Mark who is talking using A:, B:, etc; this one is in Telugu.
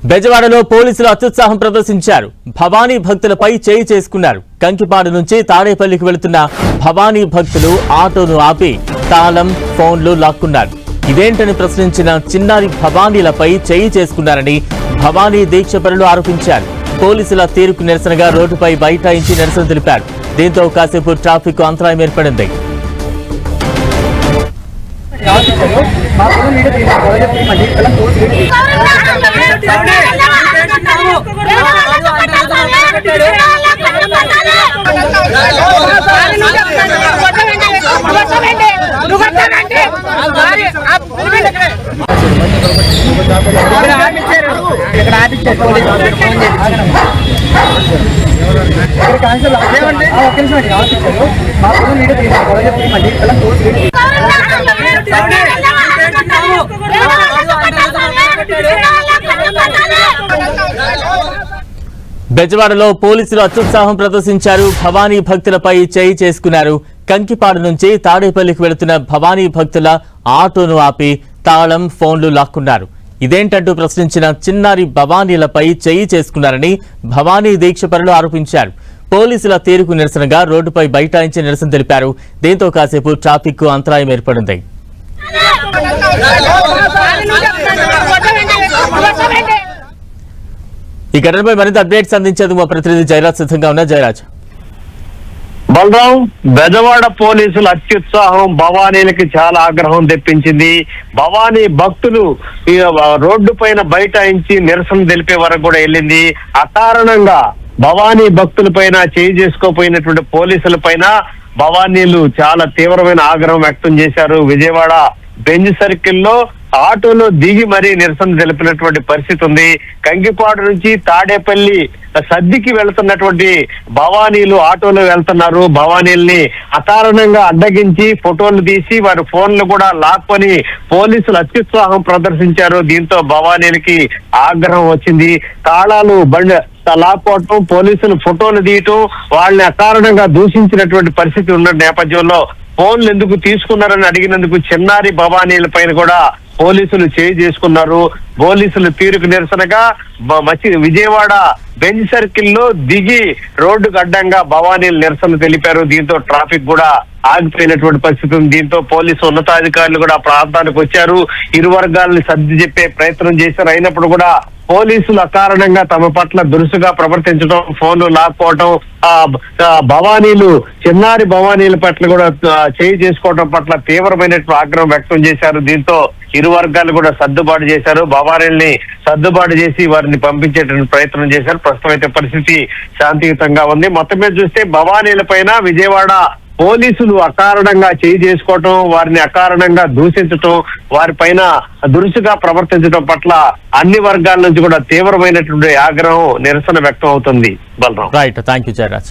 A: బెజవాడలో పోలీసులు అత్యుత్సాహం ప్రదర్శించారు. భవానీ భక్తులపై చేయి చేసుకున్నారు. కంకిపాడు నుంచి తాడేపల్లికి వెళుతున్న భవానీ భక్తులు ఆటోను ఆపి తాళం, ఫోన్లు లాక్కున్నారు. ఇదేంటని ప్రశ్నించిన చిన్నారి భవానీలపై చేయి చేసుకున్నారని భవానీ దీక్షపరులు ఆరోపించారు. పోలీసుల తీరుకు నిరసనగా రోడ్డుపై బైఠాయించి నిరసన తెలిపారు. దీంతో కాసేపు ట్రాఫిక్ అంతరాయం ఏర్పడింది. బెజవాడలో పోలీసులు అత్యుత్సాహం ప్రదర్శించారు. భవానీ భక్తులపై చేయి చేసుకున్నారు. కంకిపాడు నుంచి తాడేపల్లికి వెళుతున్న భవానీ భక్తుల ఆటోను ఆపి తాళం, ఫోన్లు లాక్కున్నారు. ఇదేంటంటూ ప్రశ్నించిన చిన్నారి భవానీలపై చేయి చేసుకున్నారని భవానీ దీక్షపరులు ఆరోపించారు. పోలీసుల తీరుకు నిరసనగా రోడ్డుపై బైఠాయించి నిరసన తెలిపారు. దీంతో కాసేపు ట్రాఫిక్ అంతరాయం ఏర్పడింది. ఈ ఘటనపై మరింత అప్డేట్స్ అందించేందుకు మా ప్రతినిధి జయరాజ్ సిద్ధంగా ఉన్నారు. జయరాజ్.
B: బలరాం, బెజవాడ పోలీసుల అత్యుత్సాహం భవానీలకి చాలా ఆగ్రహం తెప్పించింది. భవానీ భక్తులు రోడ్డు పైన బైఠాయించి నిరసన తెలిపే వరకు కూడా వెళ్ళింది. అకారణంగా భవానీ భక్తుల పైన చేయి చేసుకోపోయినటువంటి పోలీసుల పైన భవానీలు చాలా తీవ్రమైన ఆగ్రహం వ్యక్తం చేశారు. విజయవాడ బెంజ్ సర్కిల్లో ఆటోలో దిగి మరీ నిరసన తెలిపినటువంటి పరిస్థితి ఉంది. కంకిపాడు నుంచి తాడేపల్లి సద్దికి వెళ్తున్నటువంటి భవానీలు ఆటోలో వెళ్తున్నారు. భవానీల్ని అకారణంగా అడ్డగించి ఫోటోలు తీసి వారి ఫోన్లు కూడా లాక్కొని పోలీసులు అత్యుత్సాహం ప్రదర్శించారు. దీంతో భవానీలకి ఆగ్రహం వచ్చింది. తాళాలు బండి లాక్కోవటం, పోలీసులు ఫోటోలు తీయటం, వాళ్ళని అకారణంగా దూషించినటువంటి పరిస్థితి ఉన్న నేపథ్యంలో ఫోన్లు ఎందుకు తీసుకున్నారని అడిగినందుకు చిన్నారి భవానీల పైన కూడా పోలీసులు చేయి చేసుకున్నారు. పోలీసులు తీరుకు నిరసనగా విజయవాడ బెంజ్ సర్కిల్లో దిగి రోడ్డుకు అడ్డంగా భవానీలు నిరసన తెలిపారు. దీంతో ట్రాఫిక్ కూడా ఆగిపోయినటువంటి పరిస్థితి ఉంది. దీంతో పోలీసు ఉన్నతాధికారులు కూడా ప్రాంతానికి వచ్చారు. ఇరు వర్గాలని సర్ది చెప్పే ప్రయత్నం చేశారు. అయినప్పుడు కూడా పోలీసులు అకారణంగా తమ పట్ల దురుసుగా ప్రవర్తించడం, ఫోన్లు లాక్కోవటం, భవానీలు చిన్నారి భవానీల పట్ల కూడా చేయి చేసుకోవడం పట్ల తీవ్రమైనటువంటి ఆగ్రహం వ్యక్తం చేశారు. దీంతో ఇరు వర్గాలు కూడా సర్దుబాటు చేశారు. భవానీల్ని సర్దుబాటు చేసి వారిని పంపించేటువంటి ప్రయత్నం చేశారు. ప్రస్తుతం అయితే పరిస్థితి శాంతియుతంగా ఉంది. మొత్తం మీద చూస్తే భవానీల పైన విజయవాడ పోలీసులు అకారణంగా చేయి చేసుకోవటం, వారిని అకారణంగా దూషించటం, వారి పైన దురుసుగా ప్రవర్తించడం పట్ల అన్ని వర్గాల నుంచి కూడా తీవ్రమైనటువంటి ఆగ్రహం, నిరసన వ్యక్తం అవుతుంది. Balaram.
A: Right, thank you Jayaraj.